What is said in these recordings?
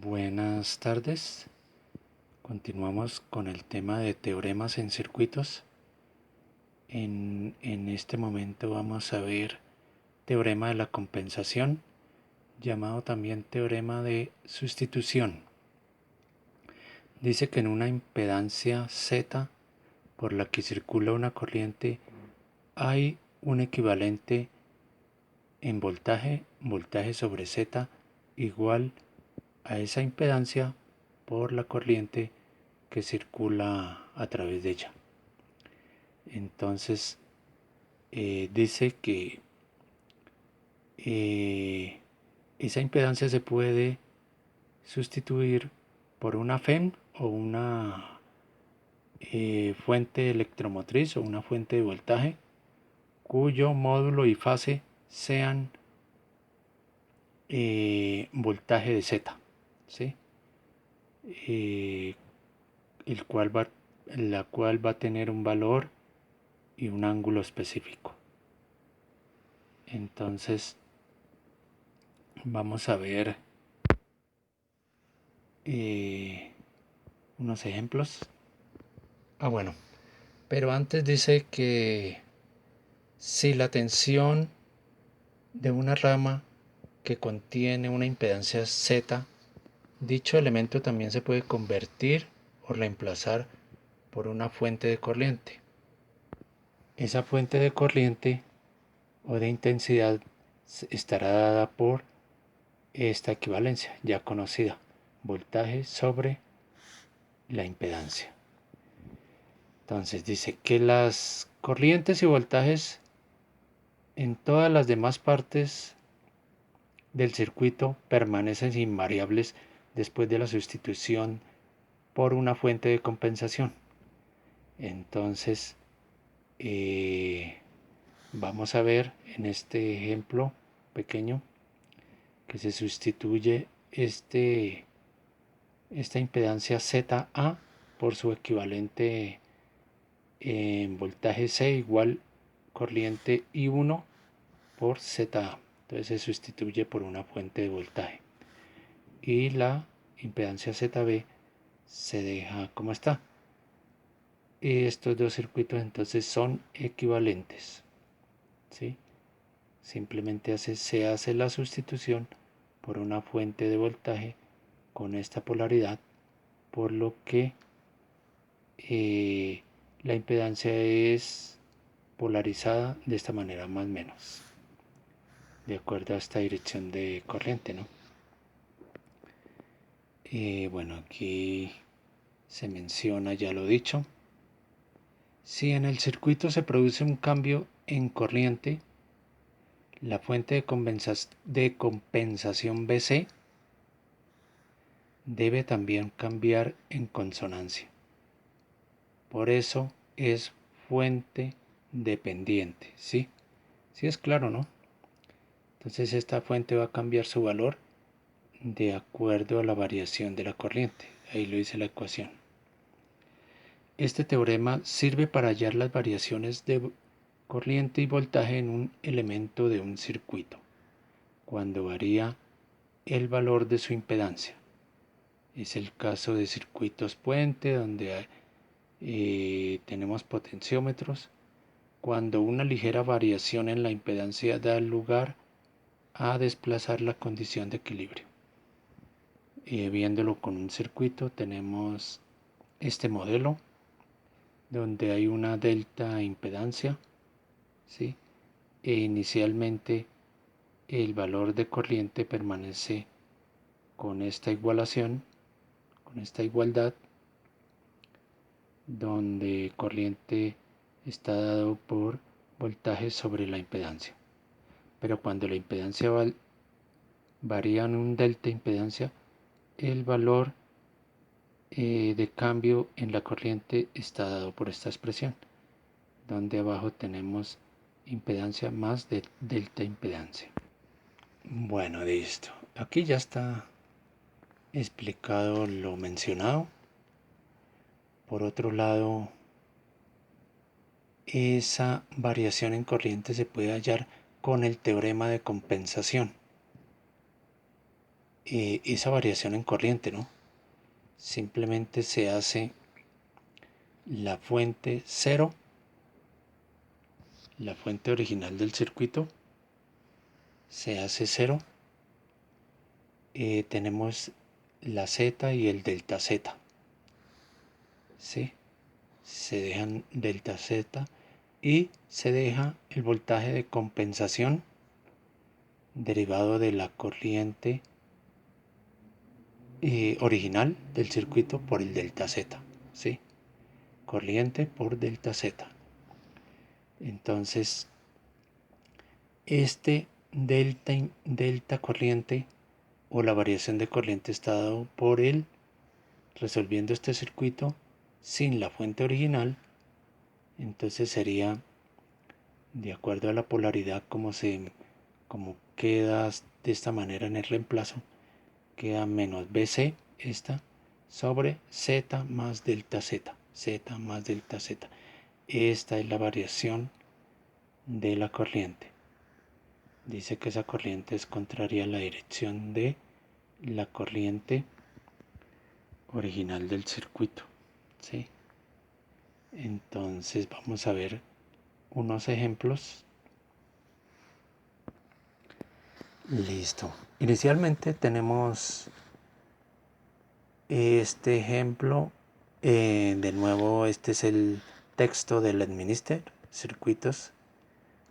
Buenas tardes. Continuamos con el tema de teoremas en circuitos. En este momento vamos a ver teorema de la compensación, llamado también teorema de sustitución. Dice que en una impedancia Z por la que circula una corriente hay un equivalente en voltaje sobre Z igual a esa impedancia por la corriente que circula a través de ella. Entonces dice que esa impedancia se puede sustituir por una FEM o una fuente electromotriz o una fuente de voltaje cuyo módulo y fase sean voltaje de Z, ¿sí? Eh, la cual va a tener un valor y un ángulo específico. Entonces vamos a ver unos ejemplos. Bueno, pero antes dice que si la tensión de una rama que contiene una impedancia Z, dicho elemento también se puede convertir o reemplazar por una fuente de corriente. Esa fuente de corriente o de intensidad estará dada por esta equivalencia ya conocida, voltaje sobre la impedancia. Entonces dice que las corrientes y voltajes en todas las demás partes del circuito permanecen invariables después de la sustitución por una fuente de compensación. Entonces vamos a ver en este ejemplo pequeño que se sustituye esta impedancia ZA por su equivalente en voltaje C igual corriente I1 por ZA. Entonces se sustituye por una fuente de voltaje. Y la impedancia ZB se deja como está. Y estos dos circuitos entonces son equivalentes, ¿sí? Simplemente se hace la sustitución por una fuente de voltaje con esta polaridad, por lo que la impedancia es polarizada de esta manera más o menos, de acuerdo a esta dirección de corriente, ¿no? Bueno, aquí se menciona ya lo dicho. Si en el circuito se produce un cambio en corriente, la fuente de compensación BC debe también cambiar en consonancia. Por eso es fuente dependiente, ¿sí? Sí es claro, ¿no? Entonces esta fuente va a cambiar su valor de acuerdo a la variación de la corriente. Ahí lo dice la ecuación. Este teorema sirve para hallar las variaciones de corriente y voltaje en un elemento de un circuito, cuando varía el valor de su impedancia. Es el caso de circuitos puente, donde tenemos potenciómetros, cuando una ligera variación en la impedancia da lugar a desplazar la condición de equilibrio. Viéndolo con un circuito, tenemos este modelo donde hay una delta impedancia, ¿sí? E inicialmente el valor de corriente permanece con esta igualación, con esta igualdad, donde corriente está dado por voltaje sobre la impedancia. Pero cuando la impedancia varía en un delta impedancia, el valor de cambio en la corriente está dado por esta expresión, donde abajo tenemos impedancia más de delta impedancia. Bueno, listo. Aquí ya está explicado lo mencionado. Por otro lado, esa variación en corriente se puede hallar con el teorema de compensación. esa variación en corriente, ¿no? Simplemente se hace la fuente cero, la fuente original del circuito, se hace cero. Tenemos la Z y el delta Z, ¿sí? Se dejan delta Z y se deja el voltaje de compensación derivado de la corriente original del circuito por el delta Z, ¿sí? Corriente por delta Z. Entonces, este delta corriente o la variación de corriente está dado por él resolviendo este circuito sin la fuente original. Entonces sería, de acuerdo a la polaridad como queda de esta manera en el reemplazo, queda menos BC esta sobre Z más delta Z, Z más delta Z. Esta es la variación de la corriente. Dice que esa corriente es contraria a la dirección de la corriente original del circuito, ¿sí? Entonces vamos a ver unos ejemplos. Listo. Inicialmente tenemos este ejemplo. De nuevo, este es el texto del Administer, circuitos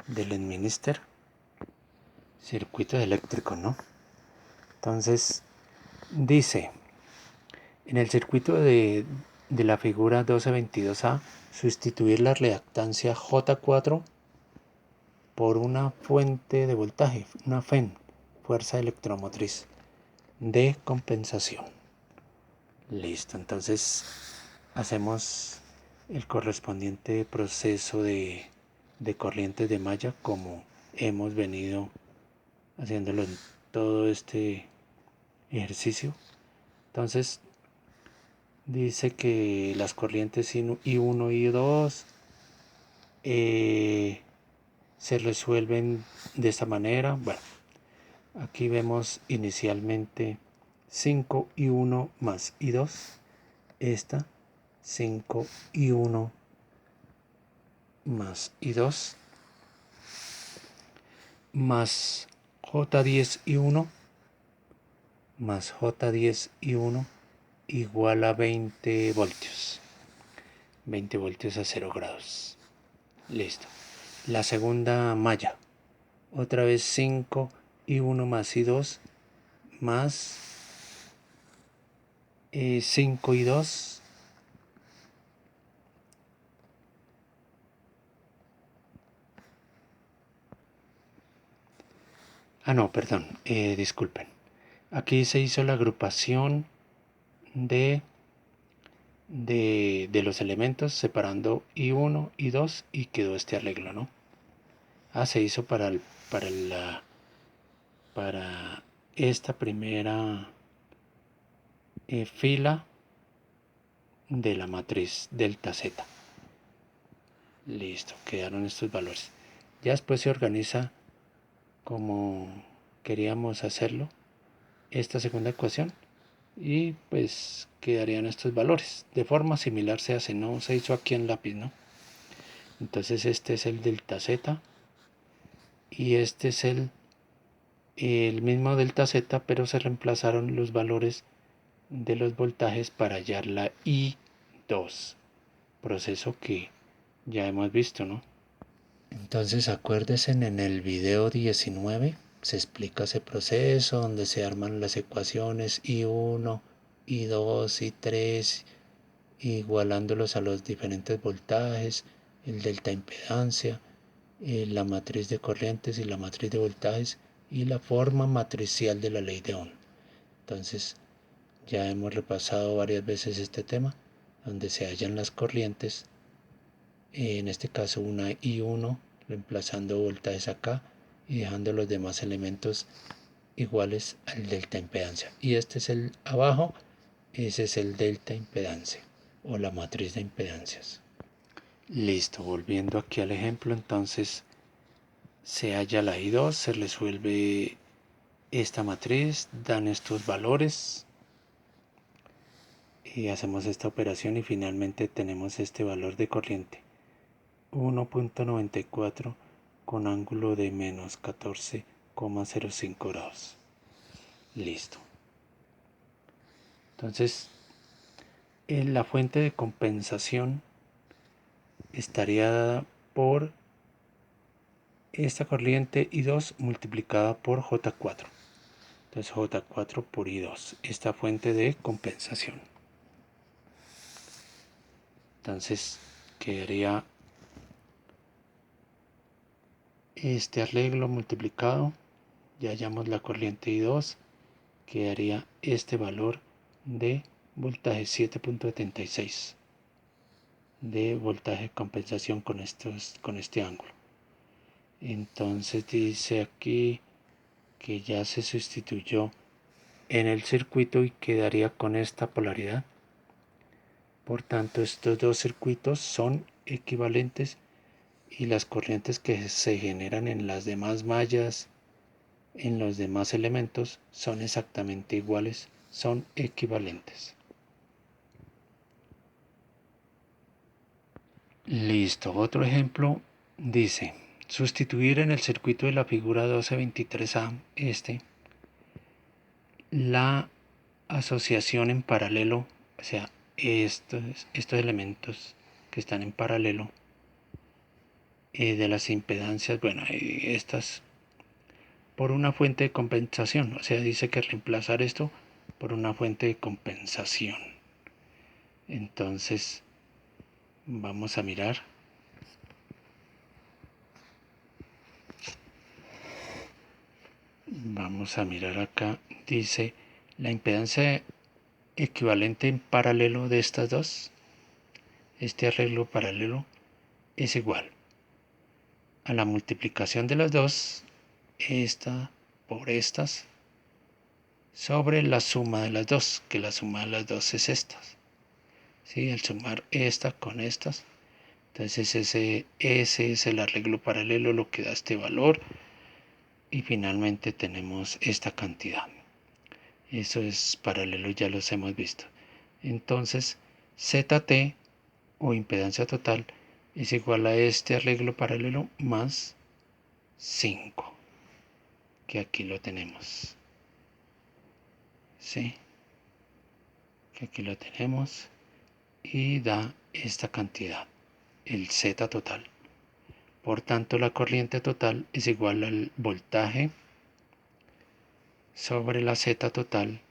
del Administer, circuitos eléctricos, ¿no? Entonces, dice, en el circuito de la figura 1222A, sustituir la reactancia J4 por una fuente de voltaje, una FEN, fuerza electromotriz, de compensación. Listo, entonces hacemos el correspondiente proceso de corrientes de malla como hemos venido haciéndolo en todo este ejercicio. Entonces dice que las corrientes I1 y I2 se resuelven de esta manera. Bueno, aquí vemos inicialmente 5I1 más I2. Esta 5I1 más I2 más J10I1 más J10I1 igual a 20 voltios. 20 voltios a 0 grados. Listo. La segunda malla. Otra vez 5I1 más I2 más 5I2 no, perdón, disculpen. Aquí se hizo la agrupación de los elementos separando I1, I2 y quedó este arreglo, ¿no? Se hizo para esta primera fila de la matriz delta Z. Listo, quedaron estos valores. Ya después se organiza como queríamos hacerlo esta segunda ecuación y pues quedarían estos valores. De forma similar se hace, no se hizo aquí en lápiz, ¿no? Entonces este es el delta Z y este es el mismo delta Z, pero se reemplazaron los valores de los voltajes para hallar la I2, proceso que ya hemos visto, ¿no? Entonces acuérdense, en el video 19 se explica ese proceso donde se arman las ecuaciones I1, I2, I3, igualándolos a los diferentes voltajes, el delta impedancia, la matriz de corrientes y la matriz de voltajes y la forma matricial de la ley de Ohm. Entonces ya hemos repasado varias veces este tema donde se hallan las corrientes, en este caso una I1 reemplazando voltajes acá y dejando los demás elementos iguales al delta impedancia, y este es el abajo, ese es el delta impedancia o la matriz de impedancias. Listo, volviendo aquí al ejemplo, entonces se halla la I2, se resuelve esta matriz, dan estos valores y hacemos esta operación y finalmente tenemos este valor de corriente 1.94 con ángulo de menos 14,05 grados. Listo. Entonces, en la fuente de compensación estaría dada por esta corriente I2 multiplicada por J4. Entonces J4 por I2, esta fuente de compensación. Entonces quedaría este arreglo multiplicado, ya hallamos la corriente I2, quedaría este valor de voltaje 7.76 de voltaje de compensación con este ángulo. Entonces dice aquí que ya se sustituyó en el circuito y quedaría con esta polaridad. Por tanto, estos dos circuitos son equivalentes y las corrientes que se generan en las demás mallas, en los demás elementos, son exactamente iguales, son equivalentes. Listo, otro ejemplo dice, sustituir en el circuito de la figura 1223A, la asociación en paralelo, o sea, estos elementos que están en paralelo de las impedancias, bueno, estas por una fuente de compensación, o sea, dice que reemplazar esto por una fuente de compensación. Entonces, vamos a mirar. Vamos a mirar acá, dice la impedancia equivalente en paralelo de estas dos. Este arreglo paralelo es igual a la multiplicación de las dos, esta por estas, sobre la suma de las dos, que la suma de las dos es estas. ¿Sí? Al sumar esta con estas, entonces ese es el arreglo paralelo, lo que da este valor, y finalmente tenemos esta cantidad. Eso es paralelo, ya los hemos visto. Entonces ZT o impedancia total es igual a este arreglo paralelo más 5, que aquí lo tenemos. ¿Sí? Que aquí lo tenemos y da esta cantidad, el Z total. Por tanto, la corriente total es igual al voltaje sobre la Z total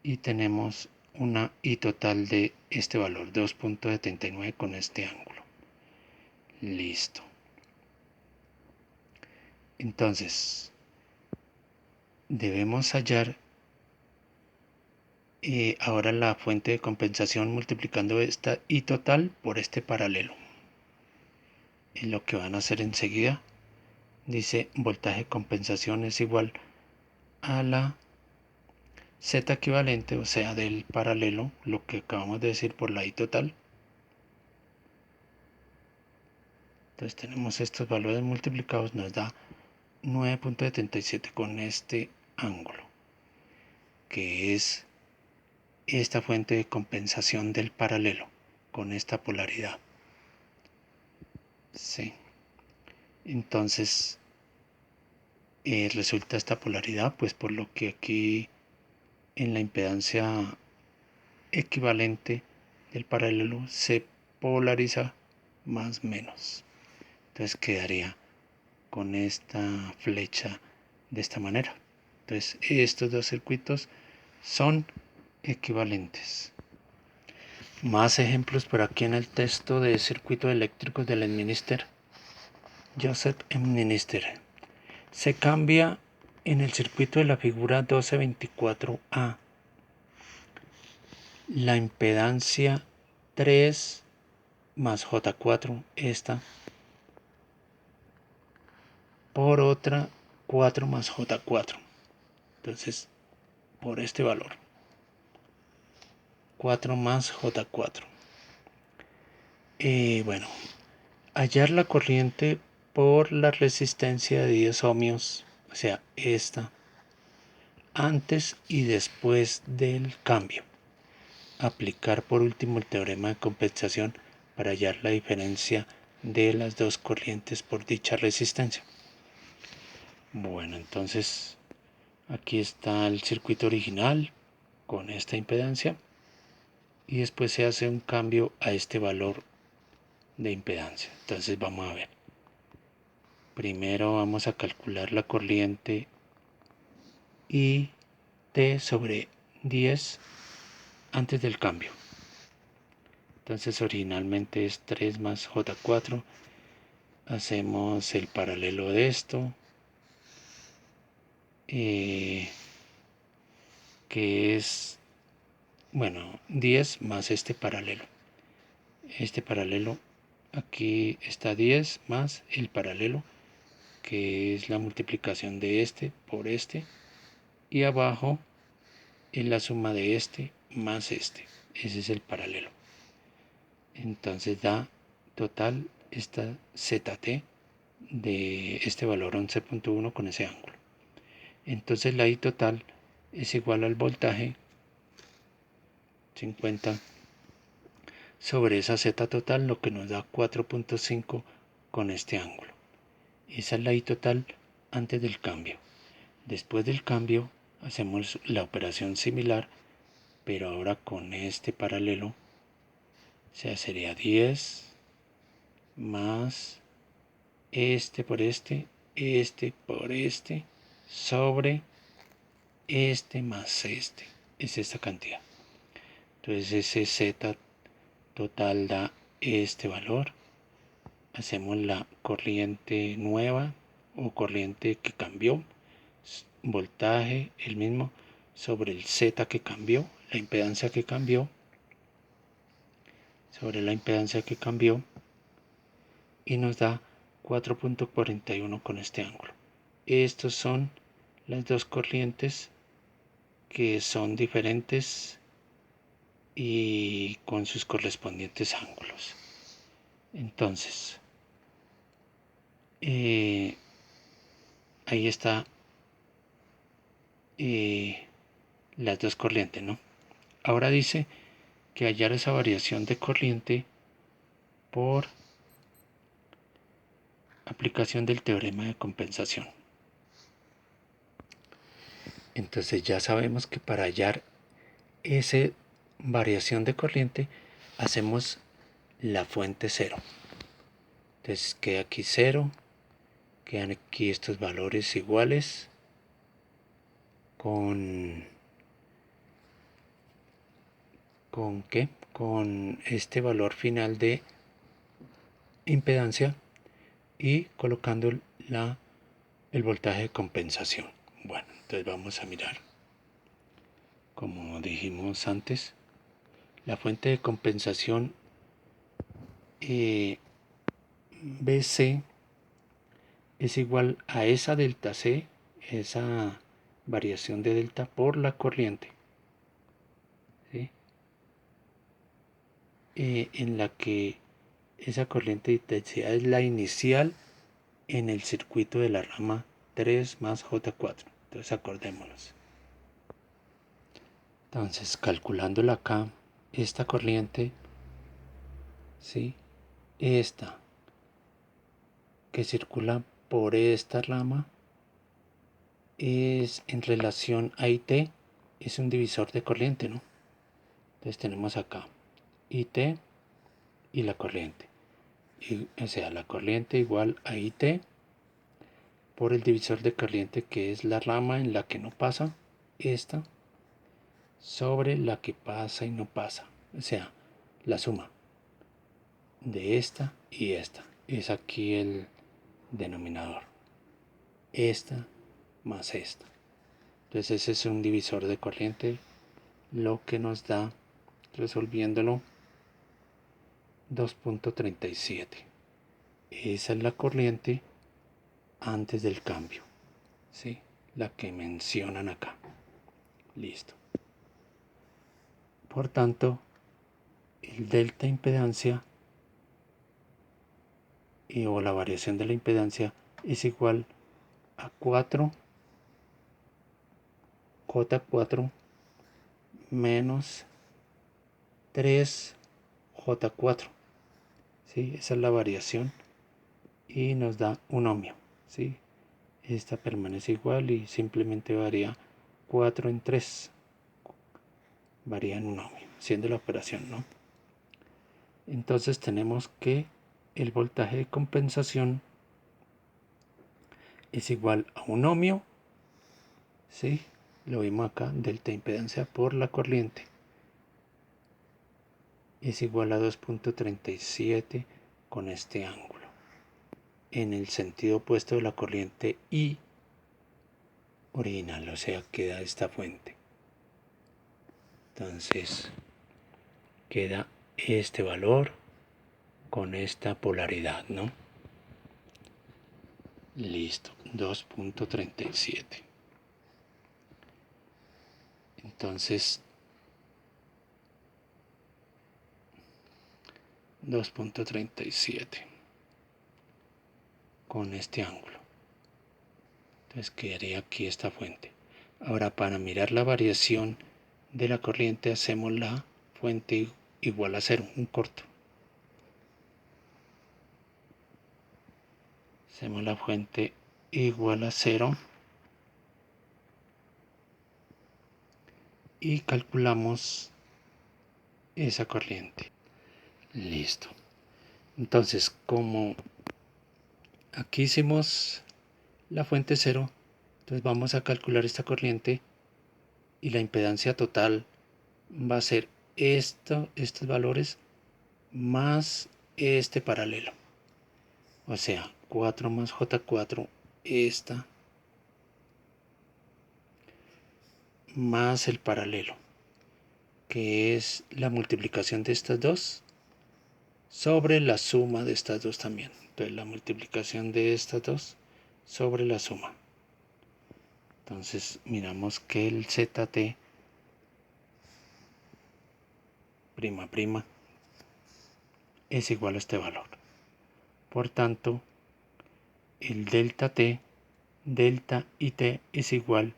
y tenemos una I total de este valor 2.79 con este ángulo. Listo. Entonces, debemos hallar ahora la fuente de compensación multiplicando esta I total por este paralelo. En lo que van a hacer enseguida, dice voltaje de compensación es igual a la Z equivalente, o sea, del paralelo, lo que acabamos de decir por la I total. Entonces tenemos estos valores multiplicados, nos da 9.77 con este ángulo, que es esta fuente de compensación del paralelo con esta polaridad. Sí. Entonces resulta esta polaridad, pues por lo que aquí en la impedancia equivalente del paralelo se polariza más menos. Entonces quedaría con esta flecha de esta manera. Entonces estos dos circuitos son equivalentes. Más ejemplos por aquí en el texto de circuitos eléctricos del Minister Joseph M. Minister. Se cambia en el circuito de la figura 1224A la impedancia 3 más J4, esta, por otra 4 más J4. Entonces, por este valor, 4 más J4. Bueno, hallar la corriente por la resistencia de 10 ohmios, o sea, esta antes y después del cambio. Aplicar por último el teorema de compensación para hallar la diferencia de las dos corrientes por dicha resistencia. Bueno, entonces aquí está el circuito original con esta impedancia y después se hace un cambio a este valor de impedancia. Entonces vamos a ver. Primero vamos a calcular la corriente I T sobre 10 antes del cambio. Entonces originalmente es 3 más J4. Hacemos el paralelo de esto, que es, bueno, 10 más este paralelo. Este paralelo, aquí está 10 más el paralelo, que es la multiplicación de este por este. Y abajo es la suma de este más este. Ese es el paralelo. Entonces da total esta ZT de este valor 11.1 con ese ángulo. Entonces la I total es igual al voltaje 50 sobre esa Z total, lo que nos da 4.5 con este ángulo. Esa es la I total antes del cambio. Después del cambio hacemos la operación similar, pero ahora con este paralelo. O sea, sería 10 más este por este por este, sobre este más este. Es esta cantidad. Entonces ese Z total da este valor. Hacemos la corriente nueva o corriente que cambió. Voltaje el mismo sobre el Z que cambió, la impedancia que cambió. Sobre la impedancia que cambió. Y nos da 4.41 con este ángulo. Estos son las dos corrientes que son diferentes y con sus correspondientes ángulos. Entonces, ahí está las dos corrientes, ¿no? Ahora dice que hallar esa variación de corriente por aplicación del teorema de compensación. Entonces ya sabemos que para hallar esa variación de corriente hacemos la fuente cero. Entonces queda aquí 0, quedan aquí estos valores iguales con ¿qué? Con este valor final de impedancia y colocando el voltaje de compensación. Bueno, entonces vamos a mirar, como dijimos antes, la fuente de compensación BC es igual a esa delta C, esa variación de delta por la corriente, ¿sí? En la que esa corriente de intensidad es la inicial en el circuito de la rama 3 más J4. Entonces acordémonos. Entonces calculándola acá, esta corriente, ¿sí? Esta que circula por esta rama es en relación a IT, es un divisor de corriente, ¿no? Entonces tenemos acá IT y la corriente. O sea, la corriente igual a IT por el divisor de corriente, que es la rama en la que no pasa esta, sobre la que pasa y no pasa. O sea, la suma de esta y esta. Es aquí el denominador. Esta más esta. Entonces ese es un divisor de corriente, lo que nos da, resolviéndolo, 2.37. Esa es la corriente antes del cambio, ¿sí? La que mencionan acá. Listo. Por tanto, el delta impedancia o la variación de la impedancia es igual a 4,5 J4 menos 3J4. ¿Sí? Esa es la variación y nos da un ohmio. ¿Sí? Esta permanece igual y simplemente varía 4 en 3. Varía en un ohmio, siendo la operación, ¿no? Entonces tenemos que el voltaje de compensación es igual a un ohmio, ¿sí? Lo vimos acá, delta impedancia por la corriente. Es igual a 2.37 con este ángulo. En el sentido opuesto de la corriente I original, o sea, queda esta fuente. Entonces, queda este valor con esta polaridad, ¿no? Listo, 2.37. Entonces, 2.37 con este ángulo. Entonces quedaría aquí esta fuente. Ahora, para mirar la variación de la corriente, hacemos la fuente igual a 0, un corto. Hacemos la fuente igual a 0 y calculamos esa corriente. Listo. Entonces, como aquí hicimos la fuente 0, entonces vamos a calcular esta corriente y la impedancia total va a ser estos valores más este paralelo. O sea, 4 más J4, esta, más el paralelo, que es la multiplicación de estas dos sobre la suma de estas dos también. Entonces la multiplicación de estas dos sobre la suma. Entonces miramos que el ZT prima prima es igual a este valor. Por tanto, el delta T, delta IT es igual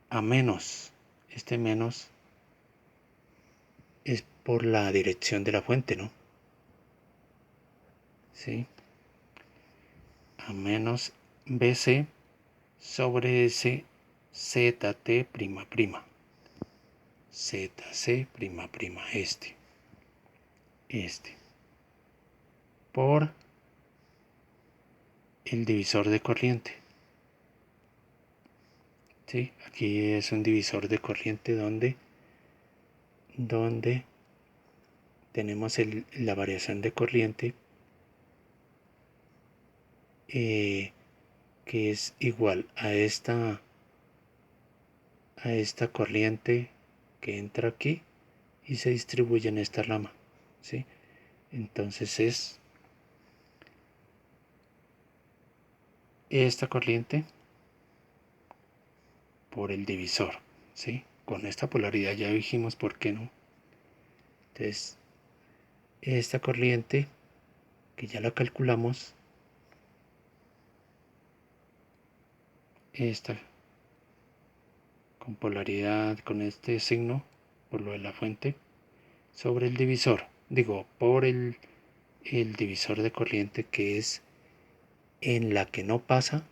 a menos. Este menos es por la dirección de la fuente, ¿no? ¿Sí? A menos BC sobre ese ZT prima prima. ZC prima prima, este. Por el divisor de corriente. ¿Sí? Aquí es un divisor de corriente donde tenemos la variación de corriente que es igual a esta corriente que entra aquí y se distribuye en esta rama, ¿sí? Entonces es esta corriente por el divisor, ¿sí? Con esta polaridad ya dijimos por qué no. Entonces, esta corriente que ya la calculamos, esta con polaridad, con este signo, por lo de la fuente, sobre el divisor, digo, por el divisor de corriente que es en la que no pasa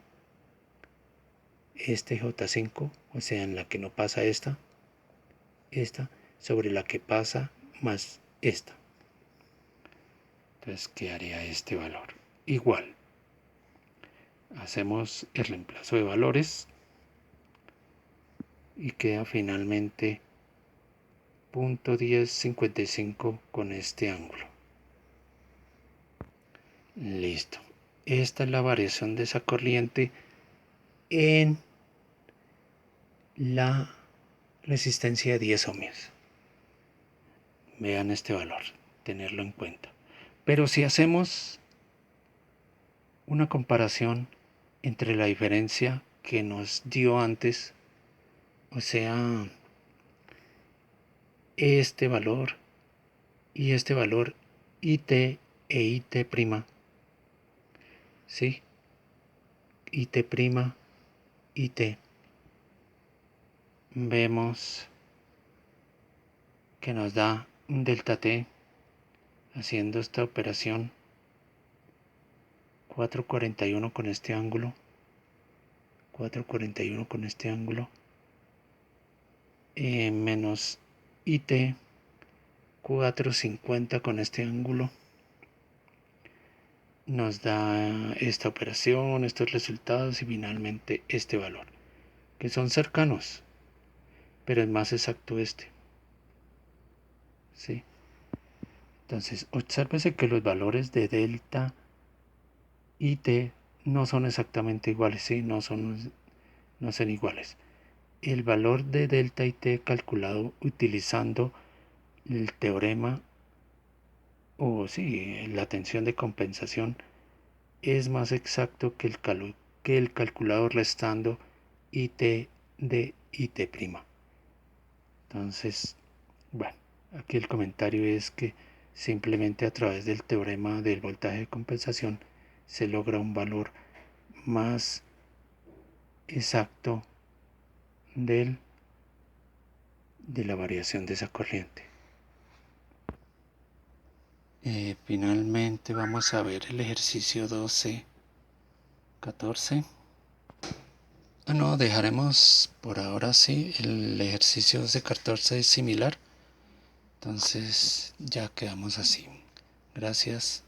este J5, o sea, en la que no pasa esta, sobre la que pasa más esta. Entonces quedaría este valor. Igual, hacemos el reemplazo de valores y queda finalmente 0.1055 con este ángulo. Listo. Esta es la variación de esa corriente en la resistencia de 10 ohmios. Vean este valor, tenerlo en cuenta. Pero si hacemos una comparación entre la diferencia que nos dio antes, o sea, este valor y este valor IT e IT prima, ¿sí? IT prima, IT vemos que nos da un delta t haciendo esta operación 441 con este ángulo, 441 con este ángulo, menos IT 450 con este ángulo, nos da esta operación, estos resultados y finalmente este valor, que son cercanos, pero es más exacto este. ¿Sí? Entonces, obsérvese que los valores de delta y t no son exactamente iguales, ¿sí? No son iguales. El valor de delta y t calculado utilizando el teorema o sí, la tensión de compensación es más exacto que el calculado restando it de it'. Entonces, bueno, aquí el comentario es que simplemente a través del teorema del voltaje de compensación se logra un valor más exacto de la variación de esa corriente. Finalmente vamos a ver el ejercicio 12-14. No, dejaremos por ahora sí, el ejercicio 12-14 es similar, entonces ya quedamos así. Gracias.